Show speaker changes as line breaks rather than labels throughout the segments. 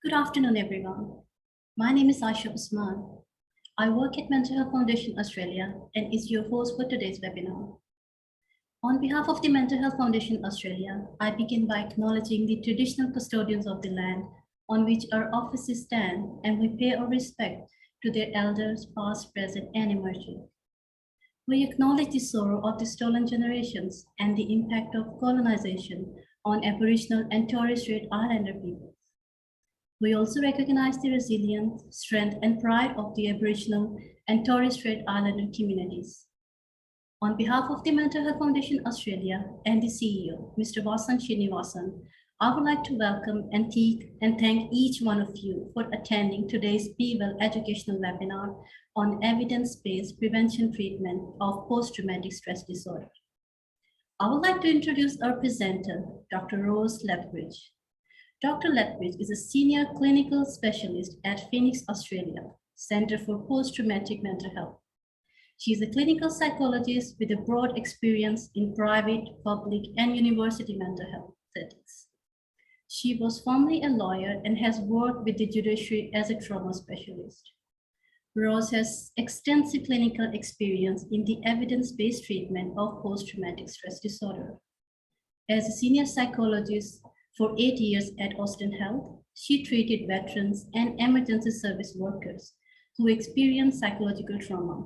Good afternoon, everyone. My name is Aisha Usman. I work at Mental Health Foundation Australia and is your host for today's webinar. On behalf of the Mental Health Foundation Australia, I begin by acknowledging the traditional custodians of the land on which our offices stand, and we pay our respect to their elders, past, present, and emerging. We acknowledge the sorrow of the stolen generations and the impact of colonization on Aboriginal and Torres Strait Islander peoples. We also recognize the resilience, strength, and pride of the Aboriginal and Torres Strait Islander communities. On behalf of the Mental Health Foundation Australia and the CEO, Mr. Vasan Srinivasan, I would like to welcome and thank each one of you for attending today's Be Well educational webinar on evidence-based prevention treatment of post-traumatic stress disorder. I would like to introduce our presenter, Dr. Ros Lethbridge. Dr. Lethbridge is a senior clinical specialist at Phoenix, Australia, Centre for Posttraumatic Mental Health. She is a clinical psychologist with a broad experience in private, public, and university mental health settings. She was formerly a lawyer and has worked with the judiciary as a trauma specialist. Ros has extensive clinical experience in the evidence-based treatment of post-traumatic stress disorder. As a senior psychologist for 8 years at Austin Health, she treated veterans and emergency service workers who experienced psychological trauma.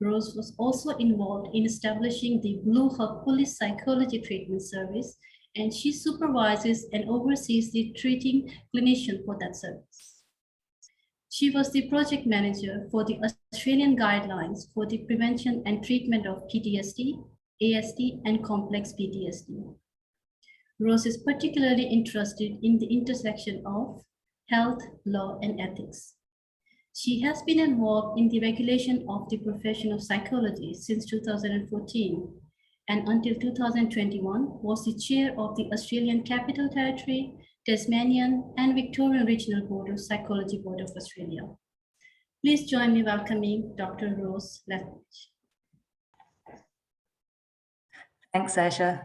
Ros was also involved in establishing the BlueHub Police Psychology Treatment Service, and she supervises and oversees the treating clinician for that service. She was the project manager for the Australian guidelines for the prevention and treatment of PTSD, ASD, and complex PTSD. Ros is particularly interested in the intersection of health, law, and ethics. She has been involved in the regulation of the profession of psychology since 2014, and until 2021 was the chair of the Australian Capital Territory, Tasmanian, and Victorian Regional Board of Psychology Board of Australia. Please join me welcoming Dr. Ros Lethbridge.
Thanks, Aisha.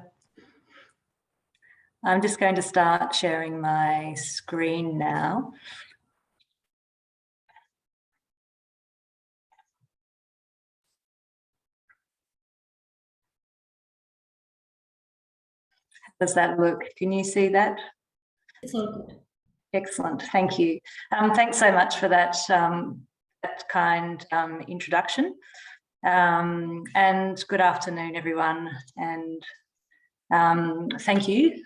I'm just going to start sharing my screen now. How does that look? Can you see that?
It's all good.
Excellent, thank you. Thanks so much for that, that kind introduction. And good afternoon, everyone. And thank you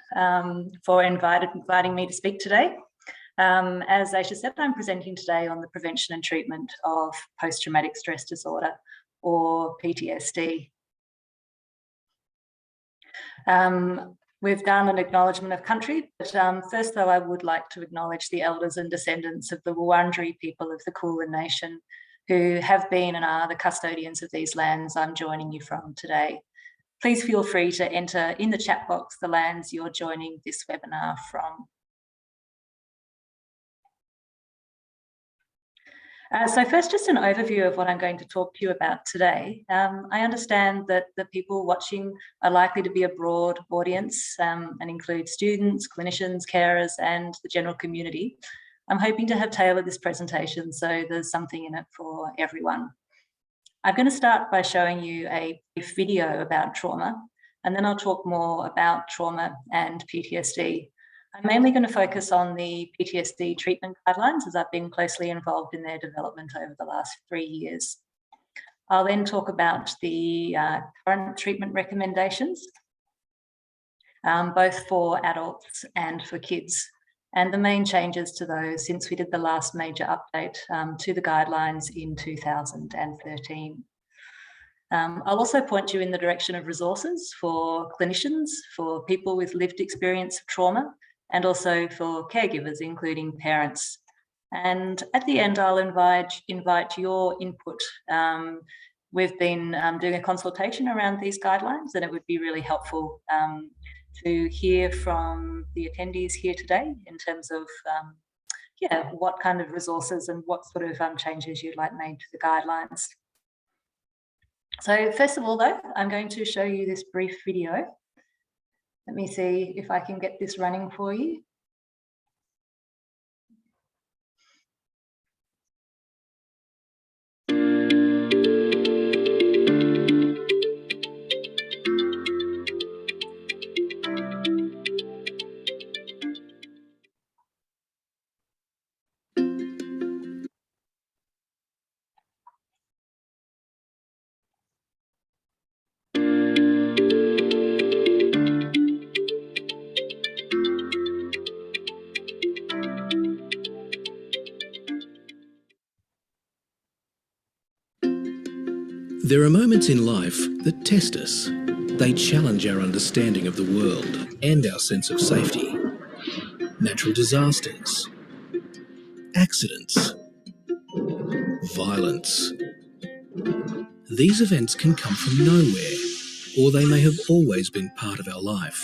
for inviting me to speak today. As Aisha said, I'm presenting today on the prevention and treatment of post-traumatic stress disorder, or PTSD. We've done an acknowledgement of country, but first though I would like to acknowledge the elders and descendants of the Wurundjeri people of the Kulin Nation, who have been and are the custodians of these lands I'm joining you from today. Please feel free to enter in the chat box the lands you're joining this webinar from. So first, just an overview of what I'm going to talk to you about today. I understand that the people watching are likely to be a broad audience and include students, clinicians, carers, and the general community. I'm hoping to have tailored this presentation so there's something in it for everyone. I'm going to start by showing you a brief video about trauma, and then I'll talk more about trauma and PTSD. I'm mainly going to focus on the PTSD treatment guidelines, as I've been closely involved in their development over the last 3 years. I'll then talk about the current treatment recommendations, both for adults and for kids, and the main changes to those since we did the last major update to the guidelines in 2013. I'll also point you in the direction of resources for clinicians, for people with lived experience of trauma, and also for caregivers, including parents. And at the end, I'll invite your input. We've been doing a consultation around these guidelines, and it would be really helpful to hear from the attendees here today in terms of what kind of resources and what sort of changes you'd like made to the guidelines. So first of all, though, I'm going to show you this brief video. Let me see if I can get this running for you.
There are moments in life that test us. They challenge our understanding of the world and our sense of safety. Natural disasters, accidents, violence. These events can come from nowhere, or they may have always been part of our life.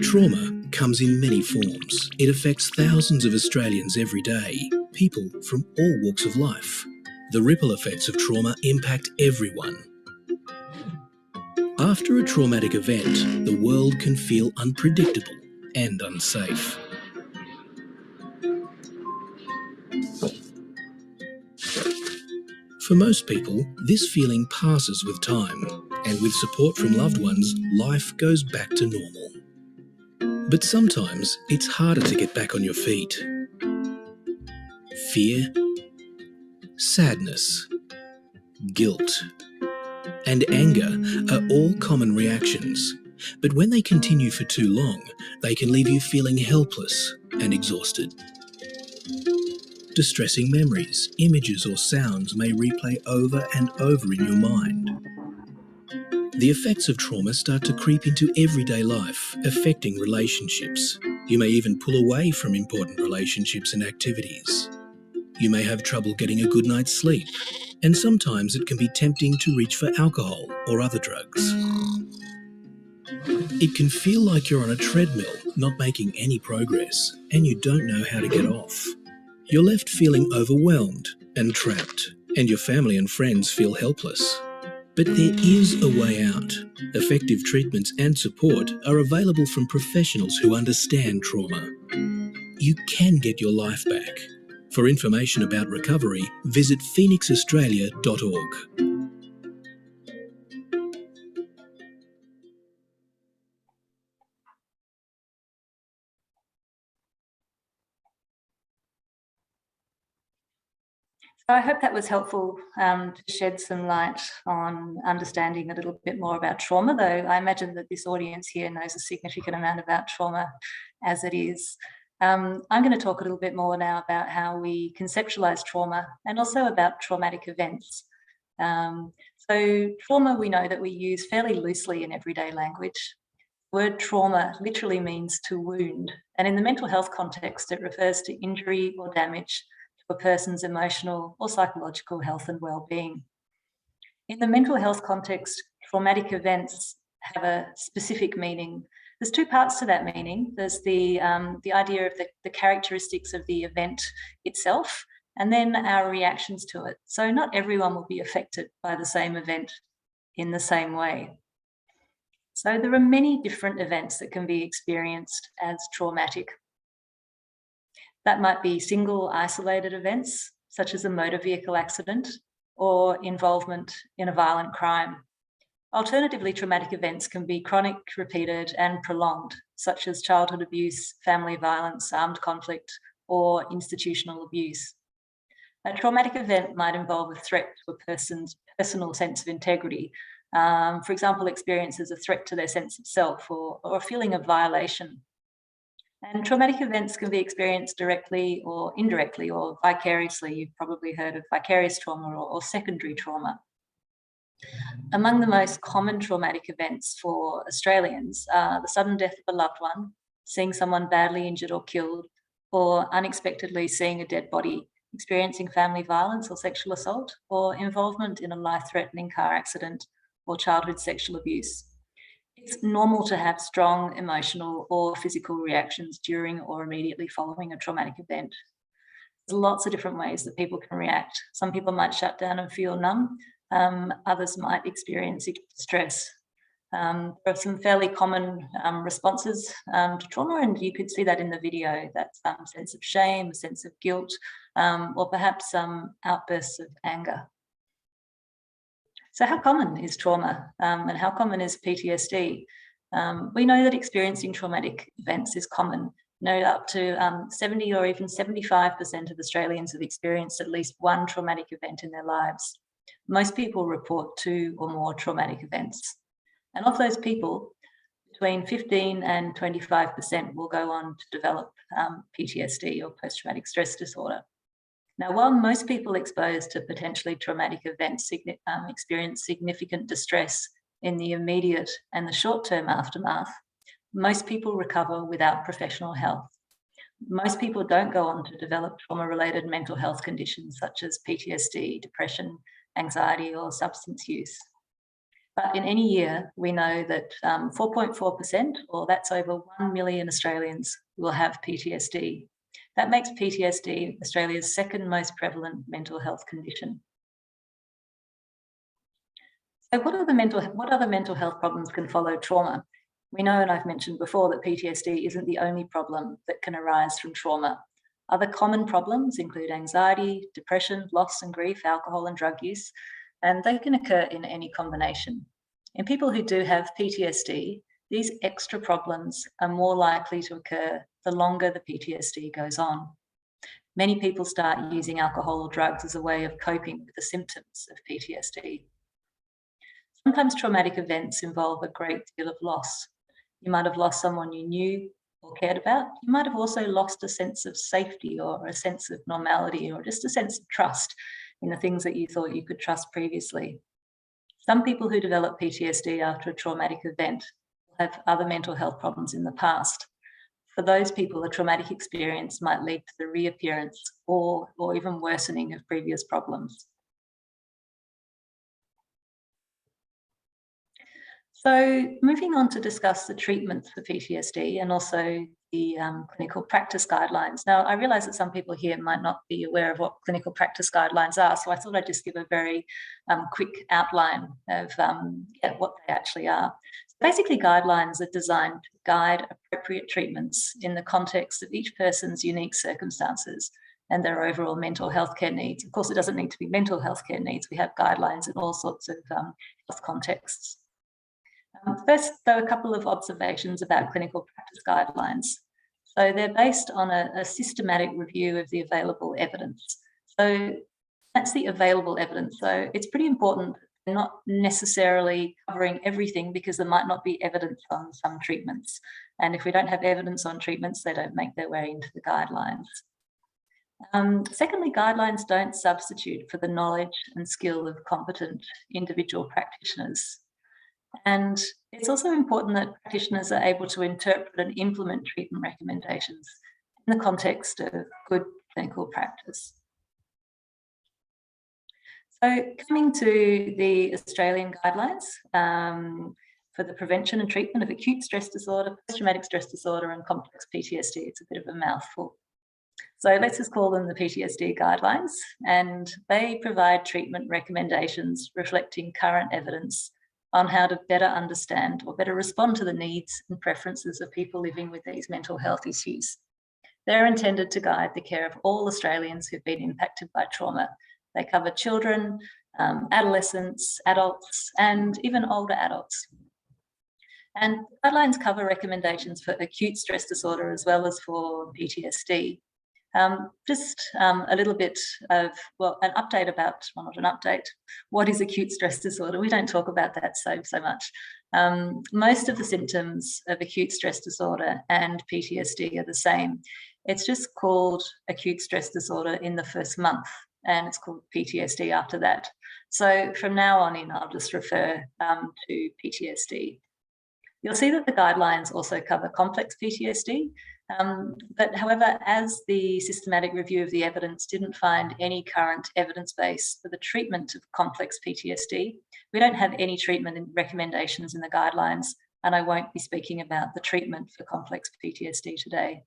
Trauma comes in many forms. It affects thousands of Australians every day, people from all walks of life. The ripple effects of trauma impact everyone. After a traumatic event, the world can feel unpredictable and unsafe. For most people, this feeling passes with time, and with support from loved ones, life goes back to normal. But sometimes it's harder to get back on your feet. Fear, sadness, guilt, and anger are all common reactions, but when they continue for too long, they can leave you feeling helpless and exhausted. Distressing memories, images or sounds may replay over and over in your mind. The effects of trauma start to creep into everyday life, affecting relationships. You may even pull away from important relationships and activities. You may have trouble getting a good night's sleep, and sometimes it can be tempting to reach for alcohol or other drugs. It can feel like you're on a treadmill, not making any progress, and you don't know how to get off. You're left feeling overwhelmed and trapped, and your family and friends feel helpless. But there is a way out. Effective treatments and support are available from professionals who understand trauma. You can get your life back. For information about recovery, visit phoenixaustralia.org.
So I hope that was helpful to shed some light on understanding a little bit more about trauma, though I imagine that this audience here knows a significant amount about trauma as it is. I'm going to talk a little bit more now about how we conceptualize trauma and also about traumatic events. So trauma, we know that we use fairly loosely in everyday language. The word trauma literally means to wound, and in the mental health context, it refers to injury or damage to a person's emotional or psychological health and well-being. In the mental health context, traumatic events have a specific meaning. There's two parts to that meaning. There's the idea of the characteristics of the event itself, and then our reactions to it. So not everyone will be affected by the same event in the same way. So there are many different events that can be experienced as traumatic. That might be single isolated events, such as a motor vehicle accident or involvement in a violent crime. Alternatively, traumatic events can be chronic, repeated, and prolonged, such as childhood abuse, family violence, armed conflict, or institutional abuse. A traumatic event might involve a threat to a person's personal sense of integrity. For example, experiences a threat to their sense of self or a feeling of violation. And traumatic events can be experienced directly or indirectly or vicariously. You've probably heard of vicarious trauma or secondary trauma. Among the most common traumatic events for Australians are the sudden death of a loved one, seeing someone badly injured or killed, or unexpectedly seeing a dead body, experiencing family violence or sexual assault, or involvement in a life-threatening car accident or childhood sexual abuse. It's normal to have strong emotional or physical reactions during or immediately following a traumatic event. There's lots of different ways that people can react. Some people might shut down and feel numb. Others might experience distress. There are some fairly common responses to trauma, and you could see that in the video. That's a sense of shame, a sense of guilt, or perhaps some outbursts of anger. So how common is trauma and how common is PTSD? We know that experiencing traumatic events is common. Up to 70 or even 75% of Australians have experienced at least one traumatic event in their lives. Most people report 2 or more traumatic events. And of those people, between 15 and 25% will go on to develop PTSD or post-traumatic stress disorder. Now, while most people exposed to potentially traumatic events experience significant distress in the immediate and the short-term aftermath, most people recover without professional help. Most people don't go on to develop trauma-related mental health conditions such as PTSD, depression, anxiety, or substance use. But in any year, we know that 4.4%, or that's over 1 million Australians, will have PTSD. That makes PTSD Australia's second most prevalent mental health condition. So what other mental health problems can follow trauma? We know, and I've mentioned before, that PTSD isn't the only problem that can arise from trauma. Other common problems include anxiety, depression, loss and grief, alcohol and drug use, and they can occur in any combination. In people who do have PTSD, these extra problems are more likely to occur the longer the PTSD goes on. Many people start using alcohol or drugs as a way of coping with the symptoms of PTSD. Sometimes traumatic events involve a great deal of loss. You might have lost someone you knew or cared about. You might have also lost a sense of safety or a sense of normality or just a sense of trust in the things that you thought you could trust previously. Some people who develop PTSD after a traumatic event have other mental health problems in the past. For those people, a traumatic experience might lead to the reappearance or even worsening of previous problems. So moving on to discuss the treatments for PTSD and also the clinical practice guidelines. Now, I realise that some people here might not be aware of what clinical practice guidelines are, so I thought I'd just give a very quick outline of what they actually are. So basically, guidelines are designed to guide appropriate treatments in the context of each person's unique circumstances and their overall mental health care needs. Of course, it doesn't need to be mental health care needs. We have guidelines in all sorts of health contexts. First, though, a couple of observations about clinical practice guidelines. So they're based on a systematic review of the available evidence. So that's the available evidence. So it's pretty important they're not necessarily covering everything because there might not be evidence on some treatments. And if we don't have evidence on treatments, they don't make their way into the guidelines. Secondly, guidelines don't substitute for the knowledge and skill of competent individual practitioners. And it's also important that practitioners are able to interpret and implement treatment recommendations in the context of good clinical practice. So coming to the Australian guidelines for the prevention and treatment of acute stress disorder, post-traumatic stress disorder and complex PTSD, it's a bit of a mouthful. So let's just call them the PTSD guidelines, and they provide treatment recommendations reflecting current evidence on how to better understand or better respond to the needs and preferences of people living with these mental health issues. They're intended to guide the care of all Australians who've been impacted by trauma. They cover children, adolescents, adults, and even older adults. And guidelines cover recommendations for acute stress disorder as well as for PTSD. Just a little bit of, well, an update about, well, not an update, what is acute stress disorder? We don't talk about that so much. Most of the symptoms of acute stress disorder and PTSD are the same. It's just called acute stress disorder in the first month, and it's called PTSD after that. So from now on in, I'll just refer to PTSD. You'll see that the guidelines also cover complex PTSD, but however, as the systematic review of the evidence didn't find any current evidence base for the treatment of complex PTSD, we don't have any treatment recommendations in the guidelines, and I won't be speaking about the treatment for complex PTSD today.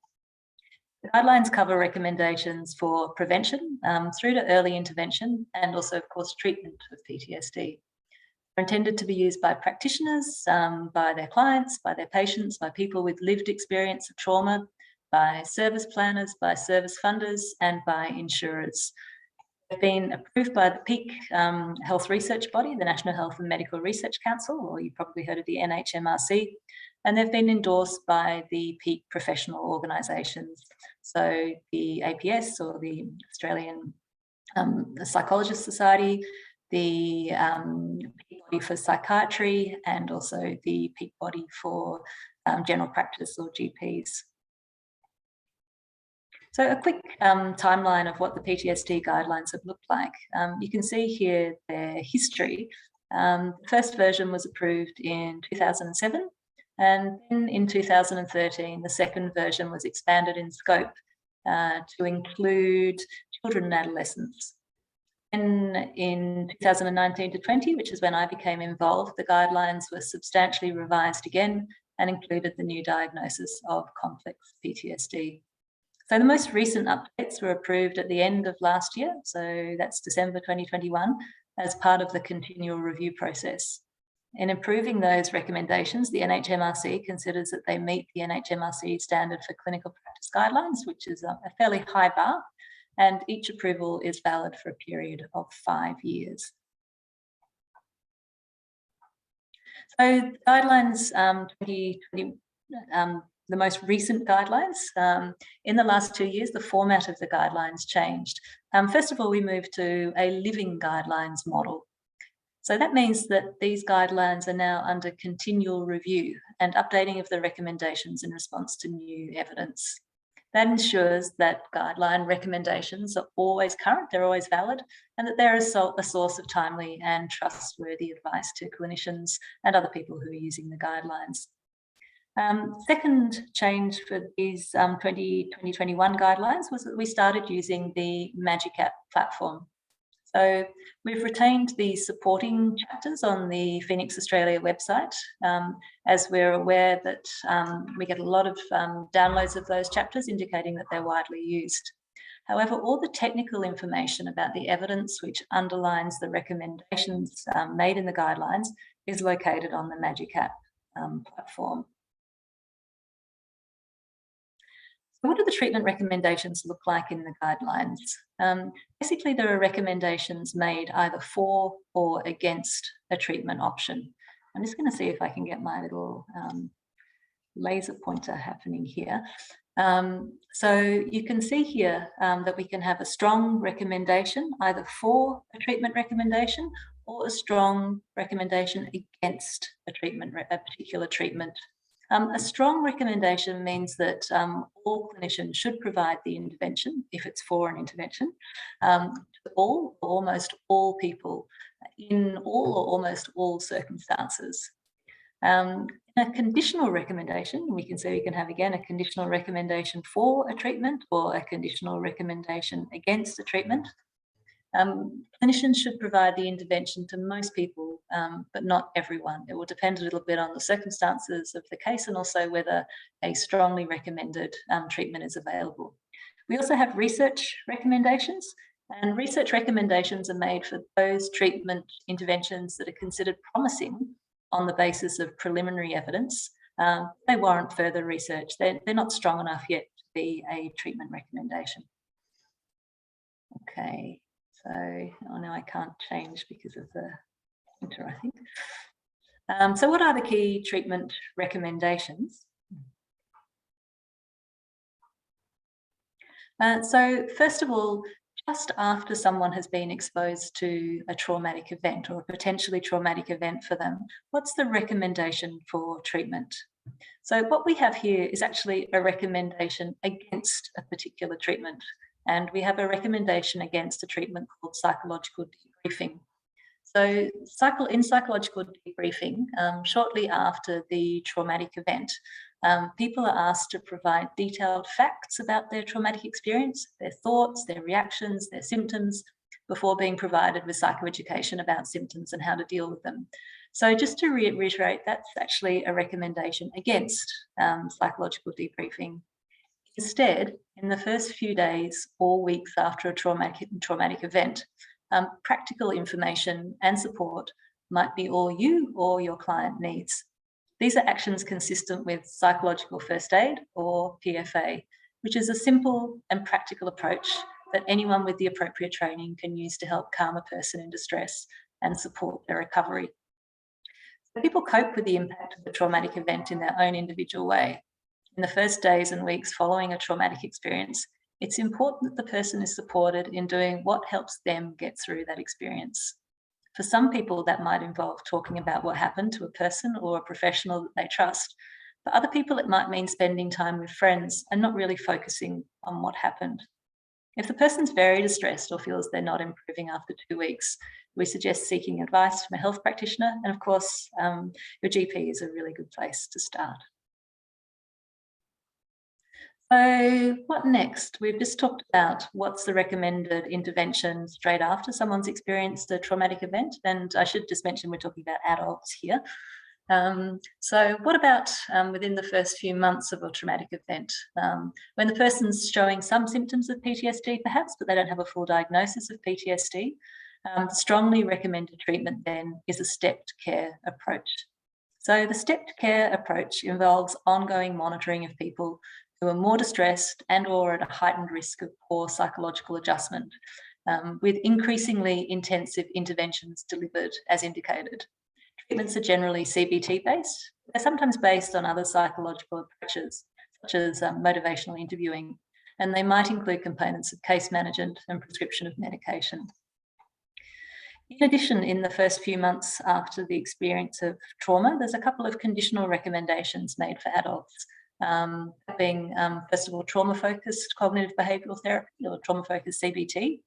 The guidelines cover recommendations for prevention through to early intervention and also, of course, treatment of PTSD. Are intended to be used by practitioners, by their clients, by their patients, by people with lived experience of trauma, by service planners, by service funders, and by insurers. They've been approved by the peak health research body, the National Health and Medical Research Council, or you've probably heard of the NHMRC, and they've been endorsed by the peak professional organisations. So the APS, or the Australian Psychologist Society, the peak body for psychiatry, and also the peak body for general practice or GPs. So a quick timeline of what the PTSD guidelines have looked like. You can see here their history. The first version was approved in 2007, and then in 2013, the second version was expanded in scope to include children and adolescents. And in 2019 to 20, which is when I became involved, the guidelines were substantially revised again and included the new diagnosis of complex PTSD. So the most recent updates were approved at the end of last year, so that's December 2021, as part of the continual review process. In improving those recommendations, the NHMRC considers that they meet the NHMRC standard for clinical practice guidelines, which is a fairly high bar, and each approval is valid for a period of 5 years. So guidelines 2020, the most recent guidelines, in the last 2 years, the format of the guidelines changed. First of all, we moved to a living guidelines model. So that means that these guidelines are now under continual review and updating of the recommendations in response to new evidence. That ensures that guideline recommendations are always current, they're always valid, and that they're a source of timely and trustworthy advice to clinicians and other people who are using the guidelines. Second change for these 2021 guidelines was that we started using the Magic App platform. So we've retained the supporting chapters on the Phoenix Australia website, as we're aware that we get a lot of downloads of those chapters indicating that they're widely used. However, all the technical information about the evidence which underlines the recommendations made in the guidelines is located on the Magic App platform. So what do the treatment recommendations look like in the guidelines? Basically, there are recommendations made either for or against a treatment option. I'm just going to see if I can get my little laser pointer happening here. So you can see here that we can have a strong recommendation either for a treatment recommendation or a strong recommendation against a particular treatment. A strong recommendation means that all clinicians should provide the intervention, if it's for an intervention, to all or almost all people in all or almost all circumstances. A conditional recommendation, we can have again a conditional recommendation for a treatment or a conditional recommendation against a treatment. Clinicians should provide the intervention to most people, but not everyone. It will depend a little bit on the circumstances of the case and also whether a strongly recommended treatment is available. We also have research recommendations, and research recommendations are made for those treatment interventions that are considered promising on the basis of preliminary evidence. They warrant further research. They're not strong enough yet to be a treatment recommendation. Okay. So, oh no, I can't change because of the printer, I think. So what are the key treatment recommendations? So first of all, just after someone has been exposed to a traumatic event or a potentially traumatic event for them, what's the recommendation for treatment? So what we have here is actually a recommendation against a particular treatment. And we have a recommendation against a treatment called psychological debriefing. So in psychological debriefing, shortly after the traumatic event, people are asked to provide detailed facts about their traumatic experience, their thoughts, their reactions, their symptoms, before being provided with psychoeducation about symptoms and how to deal with them. So just to reiterate, that's actually a recommendation against psychological debriefing. Instead, in the first few days or weeks after a traumatic event, practical information and support might be all you or your client needs. These are actions consistent with psychological first aid or PFA, which is a simple and practical approach that anyone with the appropriate training can use to help calm a person in distress and support their recovery. So people cope with the impact of the traumatic event in their own individual way. In the first days and weeks following a traumatic experience, it's important that the person is supported in doing what helps them get through that experience. For some people, that might involve talking about what happened to a person or a professional that they trust, For other people, it might mean spending time with friends and not really focusing on what happened. If the person's very distressed or feels they're not improving after 2 weeks, we suggest seeking advice from a health practitioner. And of course, your GP is a really good place to start. So what next? We've just talked about what's the recommended intervention straight after someone's experienced a traumatic event. And I should just mention we're talking about adults here. So what about within the first few months of a traumatic event? When the person's showing some symptoms of PTSD perhaps, but they don't have a full diagnosis of PTSD, the strongly recommended treatment then is a stepped care approach. So the stepped care approach involves ongoing monitoring of people who are more distressed and or at a heightened risk of poor psychological adjustment, with increasingly intensive interventions delivered as indicated. Treatments are generally CBT-based. They're sometimes based on other psychological approaches, such as motivational interviewing, and they might include components of case management and prescription of medication. In addition, in the first few months after the experience of trauma, there's a couple of conditional recommendations made for adults, being, first of all, trauma-focused cognitive behavioural therapy or trauma-focused CBT,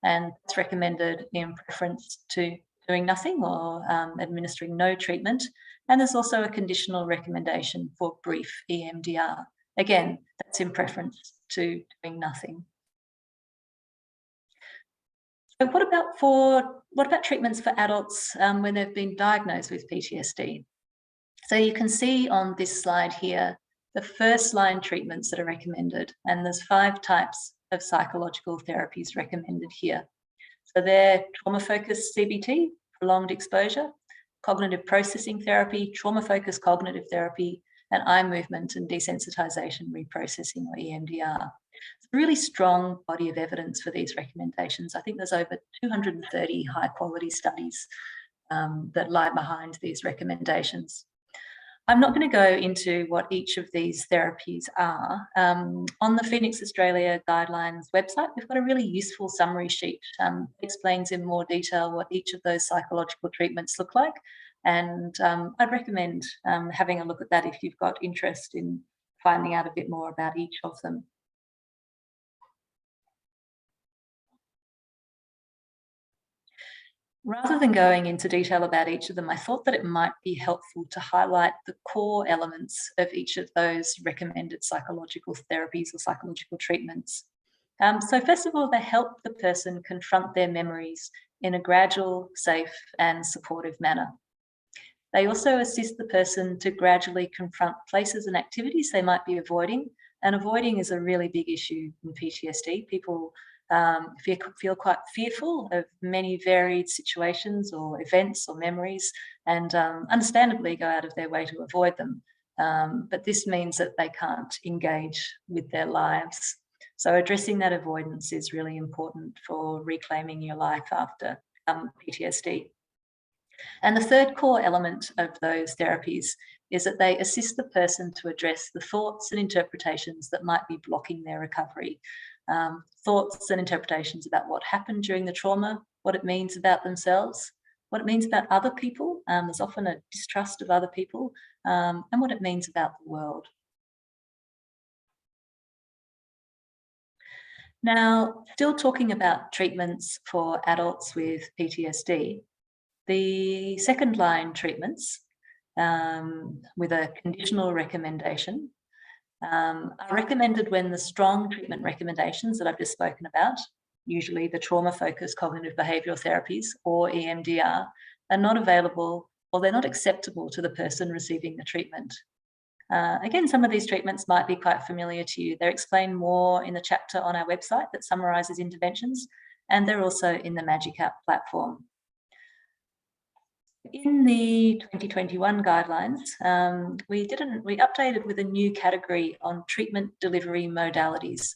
and that's recommended in preference to doing nothing or administering no treatment. And there's also a conditional recommendation for brief EMDR. Again, that's in preference to doing nothing. So what about treatments for adults when they've been diagnosed with PTSD? So you can see on this slide here the first line treatments that are recommended, and there's 5 types of psychological therapies recommended here. So they're trauma-focused CBT, prolonged exposure, cognitive processing therapy, trauma-focused cognitive therapy, and eye movement and desensitization reprocessing or EMDR. It's a really strong body of evidence for these recommendations. I think there's over 230 high-quality studies that lie behind these recommendations. I'm not going to go into what each of these therapies are. On the Phoenix Australia Guidelines website, we've got a really useful summary sheet that explains in more detail what each of those psychological treatments look like. And I'd recommend having a look at that if you've got interest in finding out a bit more about each of them. Rather than going into detail about each of them, I thought that it might be helpful to highlight the core elements of each of those recommended psychological therapies or psychological treatments. So first of all, they help the person confront their memories in a gradual, safe, and supportive manner. They also assist the person to gradually confront places and activities they might be avoiding, and avoiding is a really big issue in PTSD. People feel quite fearful of many varied situations or events or memories, and understandably go out of their way to avoid them. But this means that they can't engage with their lives. So addressing that avoidance is really important for reclaiming your life after PTSD. And the third core element of those therapies is that they assist the person to address the thoughts and interpretations that might be blocking their recovery. Thoughts and interpretations about what happened during the trauma, what it means about themselves, what it means about other people. There's often a distrust of other people, and what it means about the world. Now, still talking about treatments for adults with PTSD, the second line treatments with a conditional recommendation are recommended when the strong treatment recommendations that I've just spoken about, usually the trauma-focused cognitive behavioural therapies or EMDR, are not available or they're not acceptable to the person receiving the treatment. Again, some of these treatments might be quite familiar to you. They're explained more in the chapter on our website that summarises interventions, and they're also in the Magic App platform. In the 2021 guidelines, we updated with a new category on treatment delivery modalities.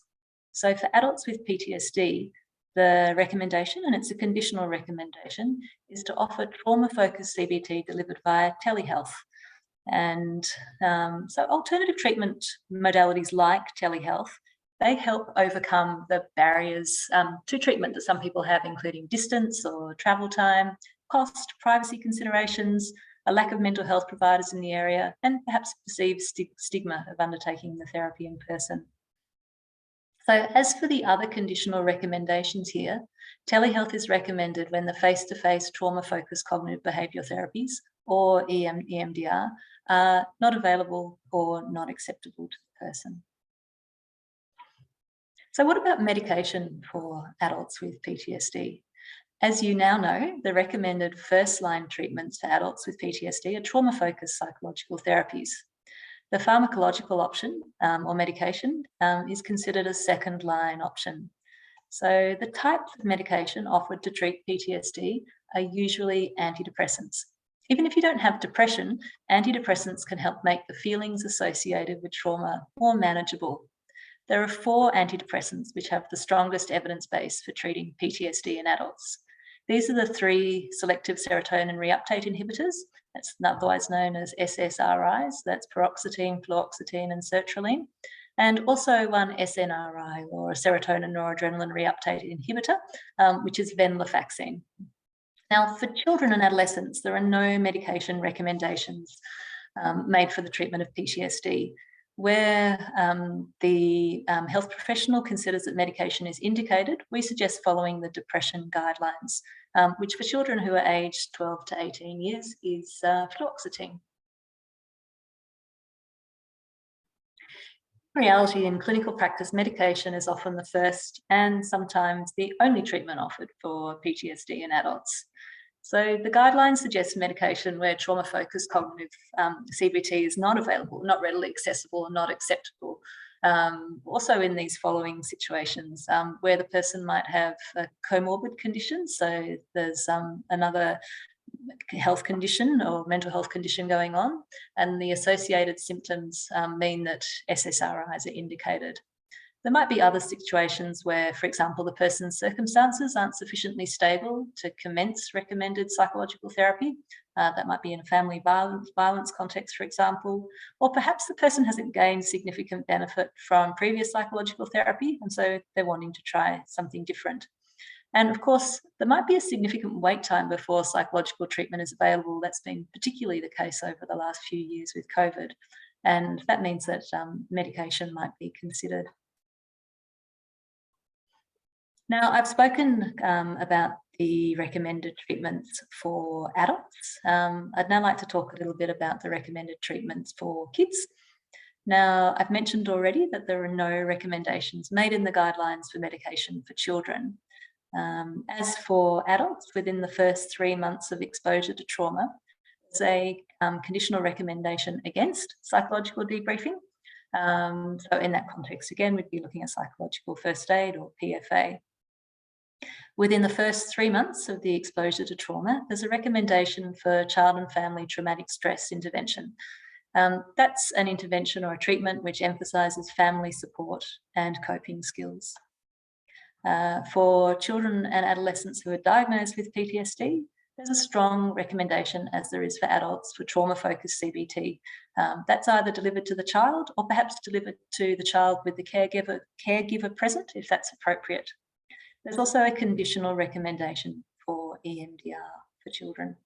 So for adults with PTSD, the recommendation, and it's a conditional recommendation, is to offer trauma-focused CBT delivered via telehealth. And so alternative treatment modalities like telehealth, they help overcome the barriers to treatment that some people have, including distance or travel time, cost, privacy considerations, a lack of mental health providers in the area, and perhaps perceived stigma of undertaking the therapy in person. So as for the other conditional recommendations here, telehealth is recommended when the face-to-face trauma-focused cognitive behavioural therapies, or EMDR, are not available or not acceptable to the person. So what about medication for adults with PTSD? As you now know, the recommended first-line treatments for adults with PTSD are trauma-focused psychological therapies. The pharmacological option or medication is considered a second-line option. So the types of medication offered to treat PTSD are usually antidepressants. Even if you don't have depression, antidepressants can help make the feelings associated with trauma more manageable. There are 4 antidepressants which have the strongest evidence base for treating PTSD in adults. These are the 3 selective serotonin reuptake inhibitors, that's otherwise known as SSRIs, that's paroxetine, fluoxetine, and sertraline, and also one SNRI, or a serotonin noradrenaline reuptake inhibitor, which is venlafaxine. Now, for children and adolescents, there are no medication recommendations made for the treatment of PTSD. Where the health professional considers that medication is indicated, we suggest following the depression guidelines, which for children who are aged 12 to 18 years is fluoxetine. In reality, in clinical practice, medication is often the first and sometimes the only treatment offered for PTSD in adults. So the guidelines suggest medication where trauma-focused cognitive CBT is not available, not readily accessible, and not acceptable. Also in these following situations where the person might have a comorbid condition, so there's another health condition or mental health condition going on, and the associated symptoms mean that SSRIs are indicated. There might be other situations where, for example, the person's circumstances aren't sufficiently stable to commence recommended psychological therapy. That might be in a family violence context, for example, or perhaps the person hasn't gained significant benefit from previous psychological therapy, and so they're wanting to try something different. And of course, there might be a significant wait time before psychological treatment is available. That's been particularly the case over the last few years with COVID. And that means that medication might be considered. Now, I've spoken about the recommended treatments for adults. I'd now like to talk a little bit about the recommended treatments for kids. Now, I've mentioned already that there are no recommendations made in the guidelines for medication for children. As for adults, within the first 3 months of exposure to trauma, there's a conditional recommendation against psychological debriefing. So in that context, again, we'd be looking at psychological first aid or PFA. Within the first 3 months of the exposure to trauma, there's a recommendation for child and family traumatic stress intervention. That's an intervention or a treatment which emphasises family support and coping skills. For children and adolescents who are diagnosed with PTSD, there's a strong recommendation, as there is for adults, for trauma-focused CBT. That's either delivered to the child or perhaps delivered to the child with the caregiver present, if that's appropriate. There's also a conditional recommendation for EMDR for children.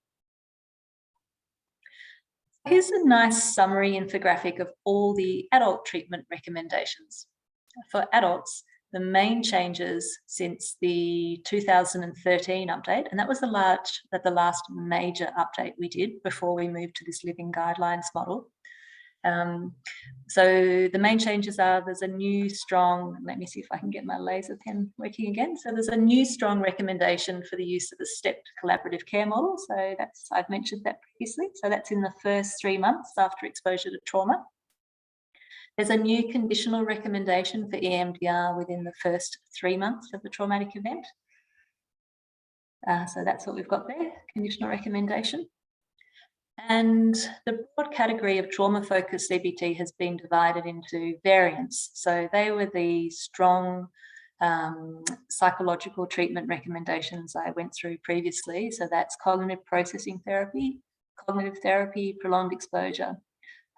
Here's a nice summary infographic of all the adult treatment recommendations. For adults, the main changes since the 2013 update, and that was the last major update we did before we moved to this living guidelines model. So the main changes are there's a new strong, let me see if I can get my laser pen working again. So there's a new strong recommendation for the use of the stepped collaborative care model. So that's, I've mentioned that previously. So that's in the first 3 months after exposure to trauma. There's a new conditional recommendation for EMDR within the first 3 months of the traumatic event. So that's what we've got there, conditional recommendation. And the broad category of trauma-focused CBT has been divided into variants. So they were the strong psychological treatment recommendations I went through previously. So that's cognitive processing therapy, cognitive therapy, prolonged exposure,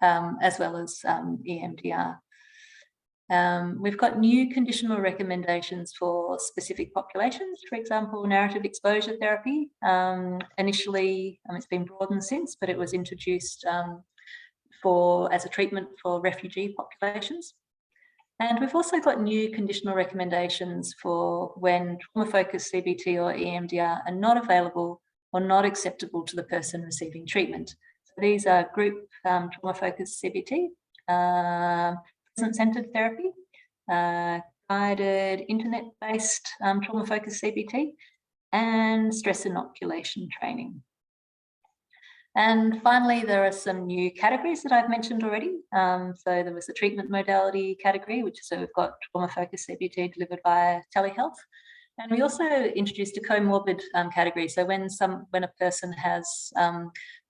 as well as EMDR. We've got new conditional recommendations for specific populations, for example, narrative exposure therapy. Initially, it's been broadened since, but it was introduced as a treatment for refugee populations. And we've also got new conditional recommendations for when trauma-focused CBT or EMDR are not available or not acceptable to the person receiving treatment. So these are group trauma-focused CBT, present-centered therapy, guided internet-based trauma-focused CBT, and stress inoculation training. And finally, there are some new categories that I've mentioned already. So there was the treatment modality category, which so we've got trauma-focused CBT delivered by telehealth. And we also introduced a comorbid category. So when a person has,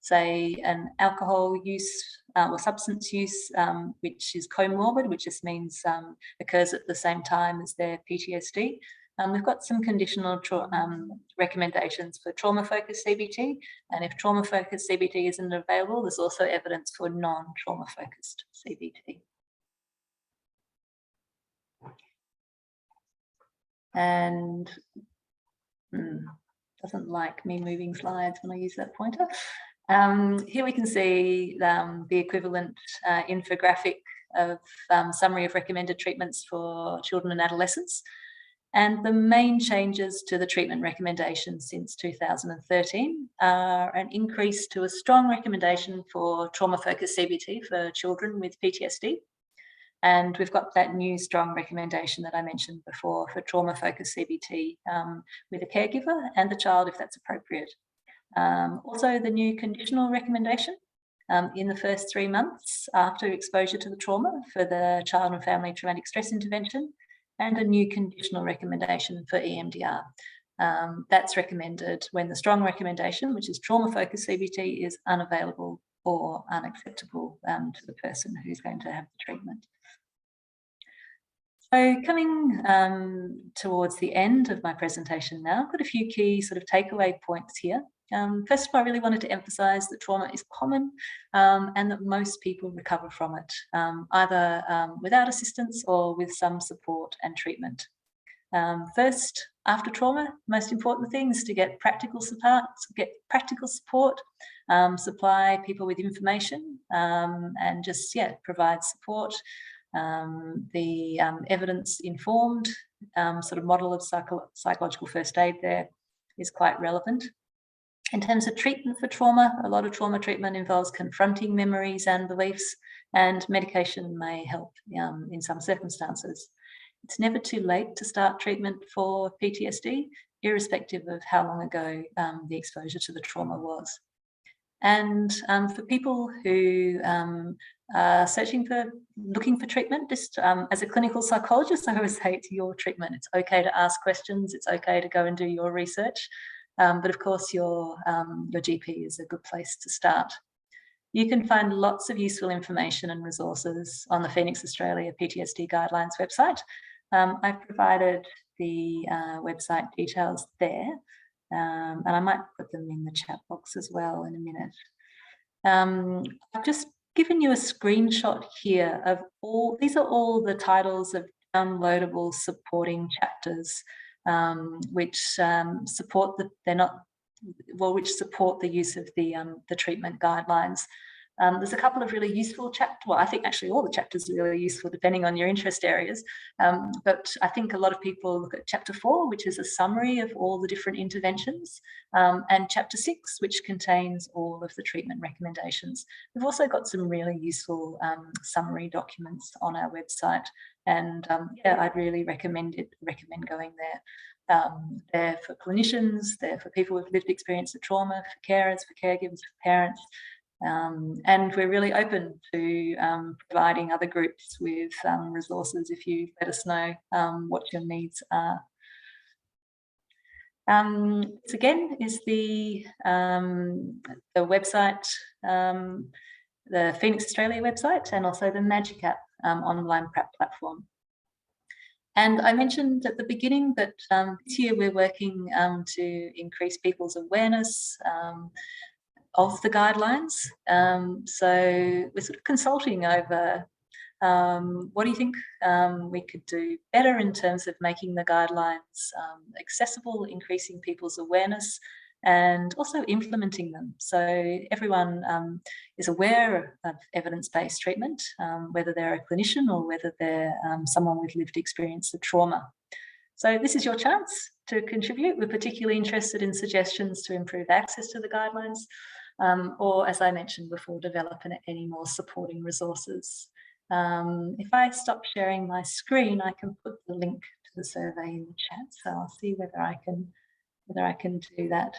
say, an alcohol use or substance use, which is comorbid, which just means occurs at the same time as their PTSD, we've got some conditional recommendations for trauma-focused CBT, and if trauma-focused CBT isn't available, there's also evidence for non-trauma-focused CBT. And doesn't like me moving slides when I use that pointer. Here we can see the equivalent infographic of summary of recommended treatments for children and adolescents. And the main changes to the treatment recommendations since 2013 are an increase to a strong recommendation for trauma-focused CBT for children with PTSD. And we've got that new strong recommendation that I mentioned before for trauma-focused CBT with a caregiver and the child if that's appropriate. Also the new conditional recommendation in the first 3 months after exposure to the trauma for the child and family traumatic stress intervention, and a new conditional recommendation for EMDR. That's recommended when the strong recommendation, which is trauma-focused CBT, is unavailable or unacceptable to the person who's going to have the treatment. So coming towards the end of my presentation now, I've got a few key sort of takeaway points here. First of all, I really wanted to emphasise that trauma is common and that most people recover from it, either without assistance or with some support and treatment. First, after trauma, most important thing is to get practical support, supply people with information and just, provide support. The evidence-informed sort of model of psychological first aid there is quite relevant. In terms of treatment for trauma, a lot of trauma treatment involves confronting memories and beliefs, and medication may help in some circumstances. It's never too late to start treatment for PTSD, irrespective of how long ago the exposure to the trauma was. And for people who are looking for treatment, just as a clinical psychologist, I always say it's your treatment. It's okay to ask questions. It's okay to go and do your research. But of course, your GP is a good place to start. You can find lots of useful information and resources on the Phoenix Australia PTSD Guidelines website. I've provided the website details there, and I might put them in the chat box as well in a minute. I've just given you a screenshot here of these are all the titles of downloadable supporting chapters which support which support the use of the treatment guidelines. There's a couple of really useful chapters. Well, I think actually all the chapters are really useful depending on your interest areas. But I think a lot of people look at chapter 4, which is a summary of all the different interventions, and chapter 6, which contains all of the treatment recommendations. We've also got some really useful summary documents on our website, and I'd really recommend going there. They're for clinicians, they're for people with lived experience of trauma, for carers, for caregivers, for parents. And we're really open to providing other groups with resources if you let us know what your needs are. This again is the website, the Phoenix Australia website, and also the Magic App online prep platform. And I mentioned at the beginning that this year we're working to increase people's awareness of the guidelines. So we're sort of consulting over What do you think we could do better in terms of making the guidelines accessible, increasing people's awareness, and also implementing them so everyone is aware of evidence-based treatment, whether they're a clinician or whether they're someone with lived experience of trauma. So this is your chance to contribute. We're particularly interested in suggestions to improve access to the guidelines, or, as I mentioned before, develop any more supporting resources. If I stop sharing my screen, I can put the link to the survey in the chat, so I'll see whether I can do that.